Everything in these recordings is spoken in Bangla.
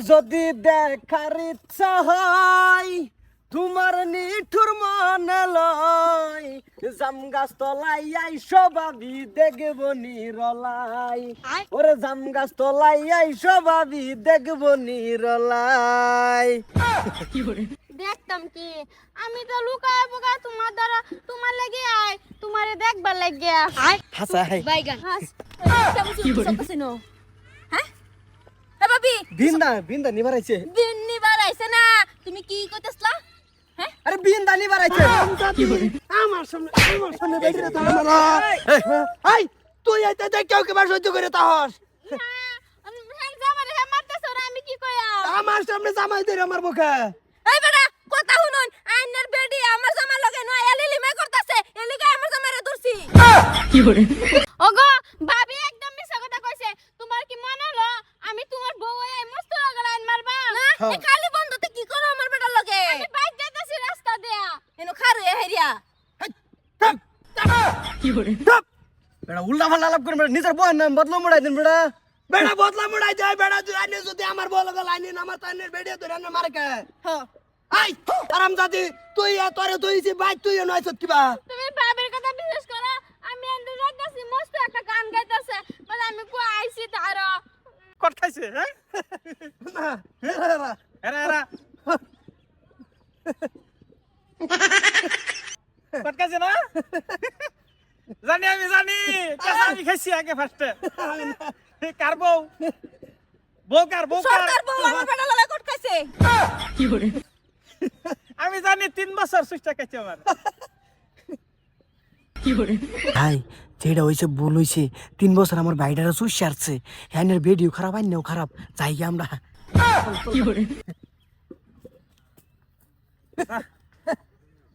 যদি দেখার ইচ্ছা হয় তোমার নিঠুর মনে লয় জাম গাছ তলাই আইসো ভাবি দেখব নিরলাই ওরে জাম গাছ তলাই আইসো ভাবি দেখব নিরলাই দেখতাম কি আমি তো লুকায় পোকা তোমার দ্বারা তোমার লাগে আয় তোমারে দেখবার লাগে হাসা হাই বাইগান হাস কি বলছিস নো হ্যাঁ এ ভাবি বিন্দা নিবারাইছে দিন নিবার আইছে না তুমি কি কইতেছলা হ্যাঁ আরে বিন্দা নিবারাইছে আমার সামনে দেখে তো আমার এই তুই আইতে দেখ কেউ কে বার সহ্য করে তাহস হ্যাঁ জামারে হে মারতেছ না আমি কি কইয়া আমার সামনে জামাই দে আমার মুখে এই বেটা কথা শুনুন আইনের বেডি আমার জামার লগে নয় এলিলি মে করতেছে এলিগে আমার জামারে ধরছি কি করে ওগো ভাবি একদম মিছা কথা কইছে তোমার কি মনে হলো আমি তোমার বউ এই মস্ত লাগাইন মারবা না এই খালি বন্ধতে কি করো আমার বেটার লগে আমি বাইক যাইতাছি রাস্তা দিয়া এনো খারে হেরিয়া কি করে বেটা উল্টা ফাল্টা লাভ করে নিজের বউয়ের নাম বদলো মোড়াই দিন বেটা বেড়া বদলা মুড়াই যায় বেড়া আইনে যদি আমার বল গেল আইনে আমার তাইনের বেড়ে ধরে না মারে কে আই আরাম দাদি তুই তোরে তুইছি বাইক তুই নয়ছ কিবা তুমি ভাবির কথা বিশ্বাস করো আমি এন্ড যাইতাছি মস্ত একটা গান গাইতাছে বলে আমি কো আইছি তারো করতাইছে হ্যাঁ না এরা এরা করতাইছে না জানি আমি জানি কেসা আমি খাইছি আগে ফার্স্টে কার বউ সরকার বউ আমার বেটা লগে কটকাইছে কি করে আমি জানি 3 বছর সুস্থ খাইছে আমার কি করে ভাই যেটা হইছে ভুল হইছে 3 বছর আমার ভাইটারা সুস ছাড়ছে হ্যানের ভিডিও খারাপ আইনেও খারাপ যাই আমরা কি করে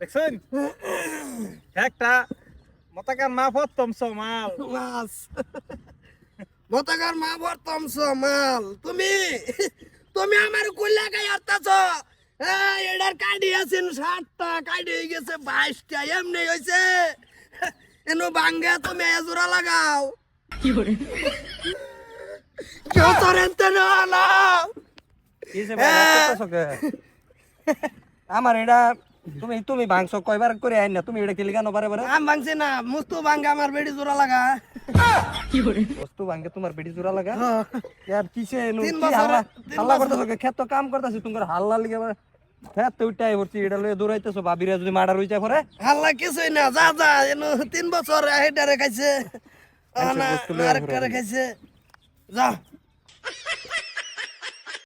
দেখছেন একটা মতাকার মা প্রথম সমাল মাস মতাকার মা বর্তম সমাল তুমি আমার কইলা গাই আতাছ এই এডার কাডি আছেন 60টা কাডি হই গেছে 22টা এমনি হইছে এনো ভাঙ্গা তুমি এজোরা লাগাও কি করে কেউ তরেনতে না কিসে বানাতে আমার এটা তুমি ভাঙছ কয়বার করে আইন না তুমি এটা কি লিগানো বারে বারে আম ভাঙছে না মুস্তু ভাঙ্গা আমার বেড়ি জোড়া লাগা কি করে বস্তু ভাঙে তোমার বেটি জোড়া লাগা यार কিসে নো 3 কি বছর হাল্লা করতেছো ক্ষেত কাম করতেছি তোমার হাল্লা লিগে হ্যাঁ তো উঠাই ভরছি এটা লয়ে দৌড়াইতেছো ভাবিরা যদি মার্ডার হই যায় পরে হাল্লা কিছুই না যা যা এনো 3 বছর হেডারে খাইছে না আরেকটারে খাইছে যা